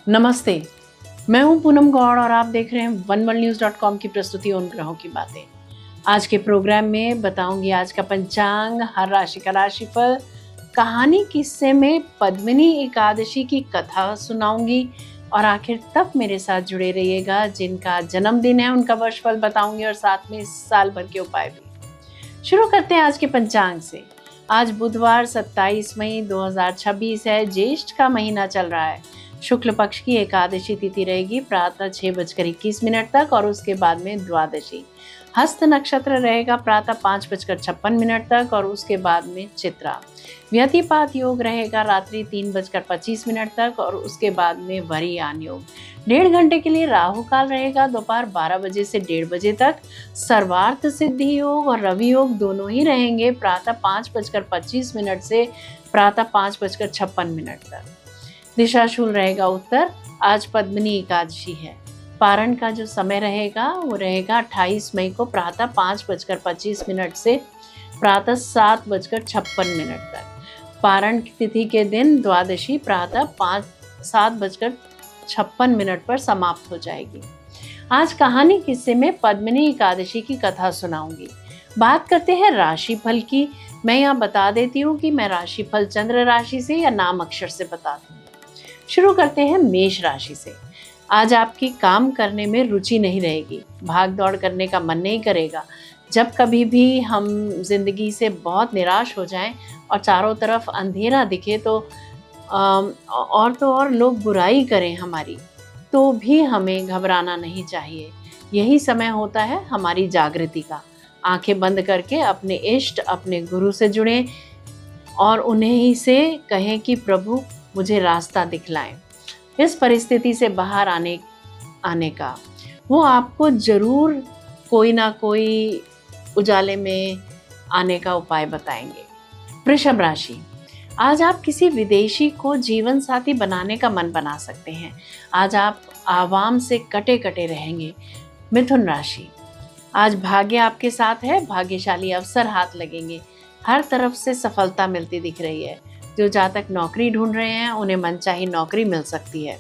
नमस्ते, मैं हूं पूनम गौड़ और आप देख रहे हैं oneworldnews.com की प्रस्तुति उन ग्रहों की बातें। आज के प्रोग्राम में बताऊंगी आज का पंचांग, हर राशि का राशिफल, कहानी किस्से में पद्मिनी एकादशी की कथा सुनाऊंगी और आखिर तक मेरे साथ जुड़े रहिएगा। जिनका जन्मदिन है उनका वर्षफल बताऊंगी और साथ में साल भर के उपाय भी। शुरू करते हैं आज के पंचांग से। आज बुधवार 27 मई 2026 है। ज्येष्ठ का महीना चल रहा है। शुक्ल पक्ष की एकादशी तिथि रहेगी प्रातः 6:21 तक और उसके बाद में द्वादशी। हस्त नक्षत्र रहेगा प्रातः 5:56 तक और उसके बाद में चित्रा। व्यतिपात योग रहेगा रात्रि 3:25 तक और उसके बाद में वरियान योग। 1.5 घंटे के लिए राहु काल रहेगा दोपहर 12 बजे से 1:30 बजे तक। सर्वार्थ सिद्धि योग और रवि योग दोनों ही रहेंगे प्रातः 5:25 से प्रातः 5:56 तक। दिशाशूल रहेगा उत्तर। आज पद्मिनी एकादशी है। पारण का जो समय रहेगा वो रहेगा 28 मई को प्रातः 5:25 से प्रातः 7:56 तक। पारण की तिथि के दिन द्वादशी प्रातः 7:56 पर समाप्त हो जाएगी। आज कहानी किस्से में पद्मिनी एकादशी की कथा सुनाऊंगी। बात करते हैं राशिफल की। मैं यहाँ बता देती हूँ कि मैं राशिफल चंद्र राशि से या नाम अक्षर से बताती हूँ। शुरू करते हैं मेष राशि से। आज आपकी काम करने में रुचि नहीं रहेगी। भाग दौड़ करने का मन नहीं करेगा। जब कभी भी हम जिंदगी से बहुत निराश हो जाएं और चारों तरफ अंधेरा दिखे तो और लोग बुराई करें हमारी, तो भी हमें घबराना नहीं चाहिए। यही समय होता है हमारी जागृति का। आंखें बंद करके अपने इष्ट, अपने गुरु से जुड़ें और उन्हें ही से कहें कि प्रभु मुझे रास्ता दिखलाएं। इस परिस्थिति से बाहर आने का वो आपको जरूर कोई ना कोई उजाले में आने का उपाय बताएंगे। वृषभ राशि। आज आप किसी विदेशी को जीवन साथी बनाने का मन बना सकते हैं। आज आप आवाम से कटे कटे रहेंगे। मिथुन राशि। आज भाग्य आपके साथ है। भाग्यशाली अवसर हाथ लगेंगे। हर तरफ से सफलता मिलती दिख रही है। जो जातक नौकरी ढूंढ रहे हैं उन्हें मनचाही नौकरी मिल सकती है।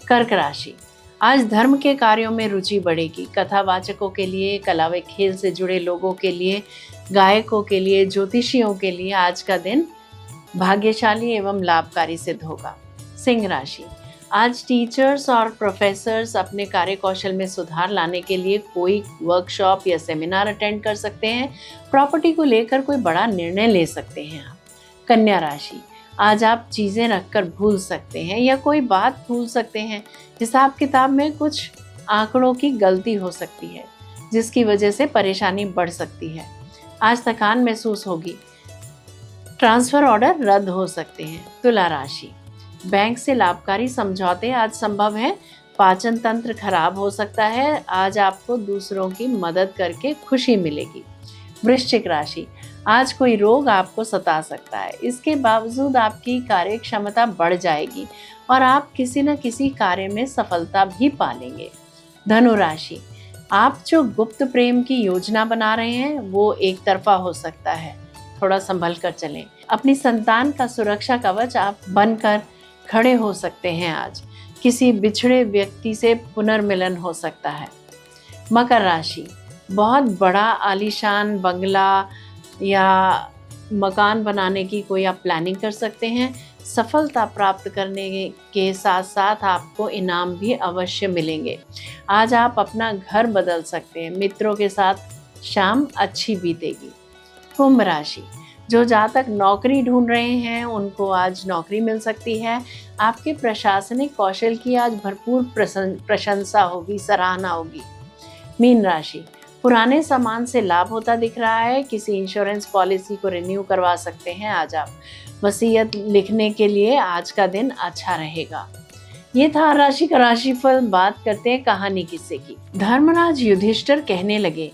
कर्क राशि। आज धर्म के कार्यों में रुचि बढ़ेगी। कथावाचकों के लिए, कला व खेल से जुड़े लोगों के लिए, गायकों के लिए, ज्योतिषियों के लिए आज का दिन भाग्यशाली एवं लाभकारी सिद्ध होगा। सिंह राशि। आज टीचर्स और प्रोफेसर्स अपने कार्य कौशल में सुधार लाने के लिए कोई वर्कशॉप या सेमिनार अटेंड कर सकते हैं। प्रॉपर्टी को लेकर कोई बड़ा निर्णय ले सकते हैं आप। कन्या राशि। आज आप चीज़ें रखकर भूल सकते हैं या कोई बात भूल सकते हैं। हिसाब किताब में कुछ आंकड़ों की गलती हो सकती है जिसकी वजह से परेशानी बढ़ सकती है। आज थकान महसूस होगी। ट्रांसफर ऑर्डर रद्द हो सकते हैं। तुला राशि। बैंक से लाभकारी समझौते आज संभव है। पाचन तंत्र खराब हो सकता है। आज आपको दूसरों की मदद करके खुशी मिलेगी। वृश्चिक राशि। आज कोई रोग आपको सता सकता है। इसके बावजूद आपकी कार्य क्षमता बढ़ जाएगी और आप किसी न किसी कार्य में सफलता भी पालेंगे। धनु राशि। आप जो गुप्त प्रेम की योजना बना रहे हैं वो एक तरफा हो सकता है। थोड़ा संभल कर चलें। अपनी संतान का सुरक्षा कवच आप बनकर खड़े हो सकते हैं। आज किसी बिछड़े व्यक्ति से पुनर्मिलन हो सकता है। मकर राशि। बहुत बड़ा आलीशान बंगला या मकान बनाने की कोई आप प्लानिंग कर सकते हैं। सफलता प्राप्त करने के साथ साथ आपको इनाम भी अवश्य मिलेंगे। आज आप अपना घर बदल सकते हैं। मित्रों के साथ शाम अच्छी बीतेगी। कुंभ राशि। जो जातक नौकरी ढूंढ रहे हैं उनको आज नौकरी मिल सकती है। आपके प्रशासनिक कौशल की आज भरपूर प्रशंसा होगी, सराहना होगी। मीन राशि। पुराने सामान से लाभ होता दिख रहा है। किसी इंश्योरेंस पॉलिसी को रिन्यू करवा सकते हैं। आज आप वसीयत लिखने के लिए आज का दिन अच्छा रहेगा। ये था राशि का राशिफल। बात करते हैं कहानी किस्से की। धर्मराज युधिष्ठिर कहने लगे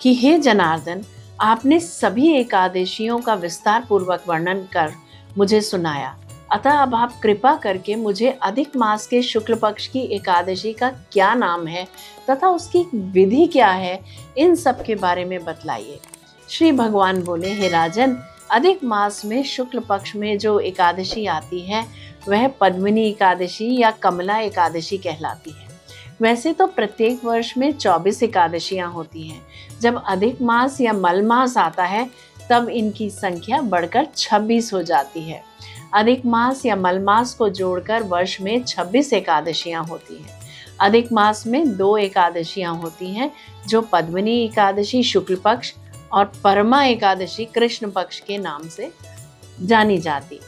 कि हे जनार्दन, आपने सभी एकादशियों का विस्तार पूर्वक वर्णन कर मुझे सुनाया। अतः अब आप कृपा करके मुझे अधिक मास के शुक्ल पक्ष की एकादशी का क्या नाम है तथा उसकी विधि क्या है, इन सब के बारे में बतलाइए। श्री भगवान बोले, हे राजन, अधिक मास में शुक्ल पक्ष में जो एकादशी आती है वह पद्मिनी एकादशी या कमला एकादशी कहलाती है। वैसे तो प्रत्येक वर्ष में 24 एकादशियां होती हैं। जब अधिक मास या मल मास आता है तब इनकी संख्या बढ़कर 26 हो जाती है। अधिक मास या मल मास को जोड़कर वर्ष में 26 एकादशियां होती हैं। अधिक मास में 2 एकादशियां होती हैं, जो पद्मिनी एकादशी शुक्ल पक्ष और परमा एकादशी कृष्ण पक्ष के नाम से जानी जाती।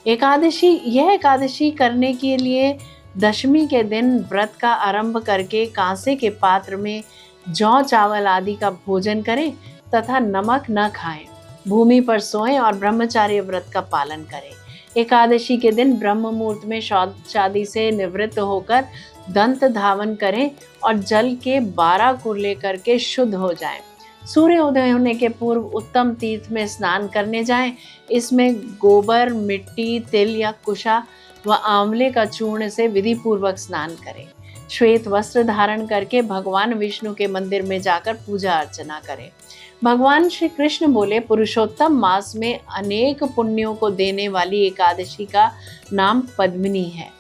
यह एकादशी करने के लिए दशमी के दिन व्रत का आरंभ करके कांसे के पात्र में जौ चावल आदि का भोजन करें तथा नमक न खाएं, भूमि पर सोएं और ब्रह्मचार्य व्रत का पालन करें। एकादशी के दिन ब्रह्म मुहूर्त में शौचादि से निवृत्त होकर दंत धावन करें और जल के 12 कुल्ले करके शुद्ध हो जाएं। सूर्य उदय होने के पूर्व उत्तम तीर्थ में स्नान करने जाएं। इसमें गोबर, मिट्टी, तिल या कुशा व आंवले का चूर्ण से विधि पूर्वक स्नान करें। श्वेत वस्त्र धारण करके भगवान विष्णु के मंदिर में जाकर पूजा अर्चना करें। भगवान श्री कृष्ण बोले, पुरुषोत्तम मास में अनेक पुण्यों को देने वाली एकादशी का नाम पद्मिनी है।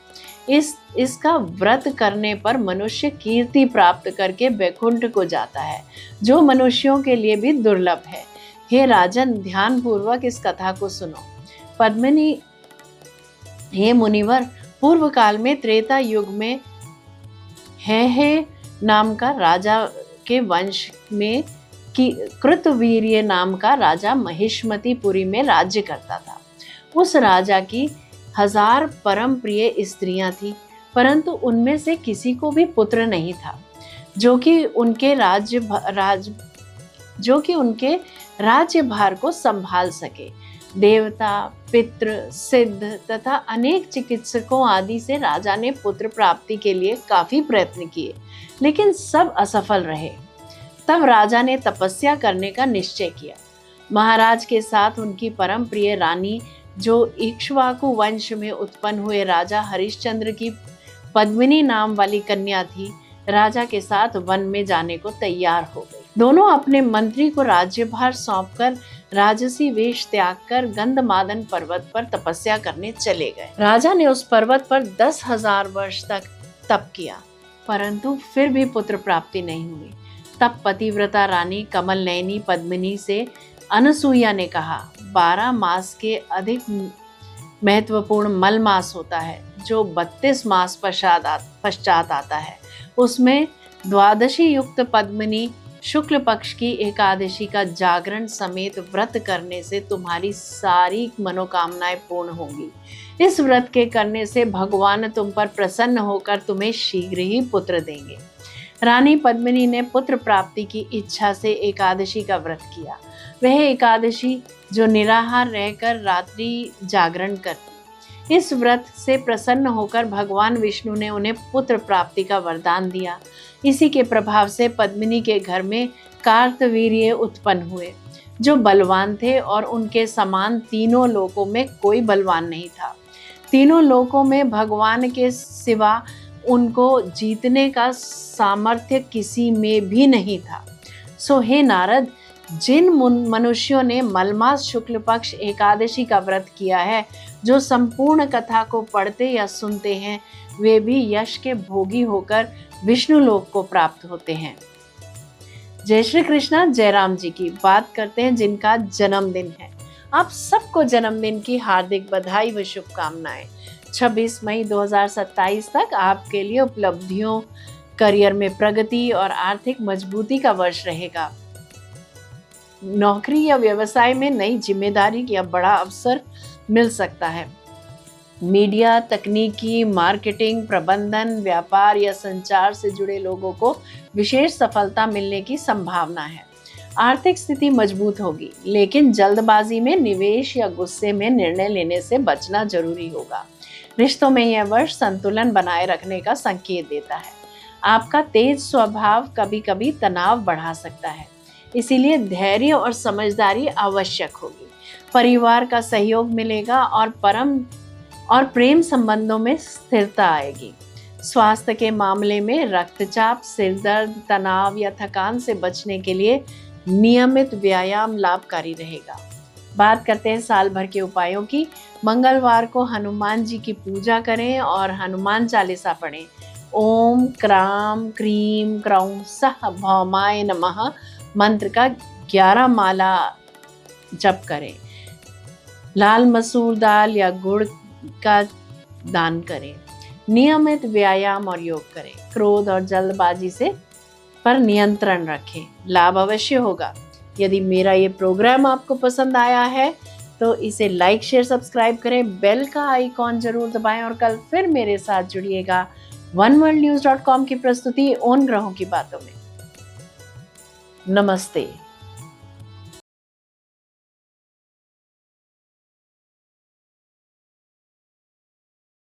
इसका व्रत करने पर मनुष्य कीर्ति प्राप्त करके वैकुंठ को जाता है, जो मनुष्यों के लिए भी दुर्लभ है। हे राजन, ध्यान पूर्वक इस कथा को सुनो। पद्मिनी, हे मुनिवर, पूर्व काल में त्रेता युग में है नाम का राजा के वंश में कि कृतवीर्य नाम का राजा महिष्मतीपुरी में राज्य करता था। उस राजा की 1000 परम प्रिय स्त्रियां थीं, परंतु उनमें से किसी को भी पुत्र नहीं था जो कि उनके राज्यभार को संभाल सके। देवता, पितृ, सिद्ध तथा अनेक चिकित्सकों आदि से राजा ने पुत्र प्राप्ति के लिए काफी प्रयत्न किए, लेकिन सब असफल रहे। तब राजा ने तपस्या करने का निश्चय किया। महाराज के साथ उनकी परम प्रिय रानी, जो इक्ष्वाकु वंश में उत्पन्न हुए राजा हरिश्चंद्र की पद्मिनी नाम वाली कन्या थी, राजा के साथ वन में जाने को तैयार हो गई। दोनों अपने मंत्री को राज्यभार सौंपकर राजसी वेश त्याग कर गंधमादन पर्वत पर तपस्या करने चले गए। राजा ने उस पर्वत पर 10,000 वर्ष तक तप किया, परंतु फिर भी पुत्र प्राप्ति नहीं हुई। तब पतिव्रता रानी कमल नयनी पद्मिनी से अनसुईया ने कहा, 12 मास के अधिक महत्वपूर्ण मल मास होता है, जो 32 मास पश्चात आता है। उसमें द्वादशी युक्त पद्मिनी शुक्ल पक्ष की एकादशी का जागरण समेत व्रत करने से तुम्हारी सारी मनोकामनाएं पूर्ण होंगी। इस व्रत के करने से भगवान तुम पर प्रसन्न होकर तुम्हें शीघ्र ही पुत्र देंगे। रानी पद्मिनी ने पुत्र प्राप्ति की इच्छा से एकादशी का व्रत किया। वह एकादशी जो निराहार रहकर रात्रि जागरण करती। इस व्रत से प्रसन्न होकर भगवान विष्णु ने उन्हें पुत्र प्राप्ति का वरदान दिया। इसी के प्रभाव से पद्मिनी के घर में कार्तवीर्य उत्पन्न हुए, जो बलवान थे और उनके समान तीनों लोकों में कोई बलवान नहीं था। तीनों लोकों में भगवान के सिवा उनको जीतने का सामर्थ्य किसी में भी नहीं था। सो हे नारद, जिन मनुष्यों ने मलमास शुक्ल पक्ष एकादशी का व्रत किया है, जो संपूर्ण कथा को पढ़ते या सुनते हैं, वे भी यश के भोगी होकर विष्णु लोक को प्राप्त होते हैं। जय श्री कृष्णा। जयराम जी की बात करते हैं जिनका जन्मदिन है। आप सबको जन्मदिन की हार्दिक बधाई व शुभकामनाएं। 26 मई 2027 तक आपके लिए उपलब्धियों, करियर में प्रगति और आर्थिक मजबूती का वर्ष रहेगा। नौकरी या व्यवसाय में नई जिम्मेदारी या बड़ा अवसर मिल सकता है। मीडिया, तकनीकी, मार्केटिंग, प्रबंधन, व्यापार या संचार से जुड़े लोगों को विशेष सफलता मिलने की संभावना है। आर्थिक स्थिति मजबूत होगी, लेकिन जल्दबाजी में निवेश या गुस्से में निर्णय लेने से बचना जरूरी होगा। रिश्तों में यह वर्ष संतुलन बनाए रखने का संकेत देता है। आपका तेज स्वभाव कभी कभी तनाव बढ़ा सकता है, इसीलिए धैर्य और समझदारी आवश्यक होगी। परिवार का सहयोग मिलेगा और प्रेम संबंधों में स्थिरता आएगी। स्वास्थ्य के मामले में रक्तचाप, सिरदर्द, तनाव या थकान से बचने के लिए नियमित व्यायाम लाभकारी रहेगा। बात करते हैं साल भर के उपायों की। मंगलवार को हनुमान जी की पूजा करें और हनुमान चालीसा पढ़ें। ओम क्राम क्रीम क्रौं सह भौमाय नमः मंत्र का 11 माला जप करें। लाल मसूर दाल या गुड़ का दान करें। नियमित व्यायाम और योग करें। क्रोध और जल्दबाजी से पर नियंत्रण रखें, लाभ अवश्य होगा। यदि मेरा ये प्रोग्राम आपको पसंद आया है तो इसे लाइक शेयर सब्सक्राइब करें, बेल का आइकॉन जरूर दबाएं और कल फिर मेरे साथ जुड़िएगा oneworldnews.com की प्रस्तुति उन ग्रहों की बातों में। नमस्ते।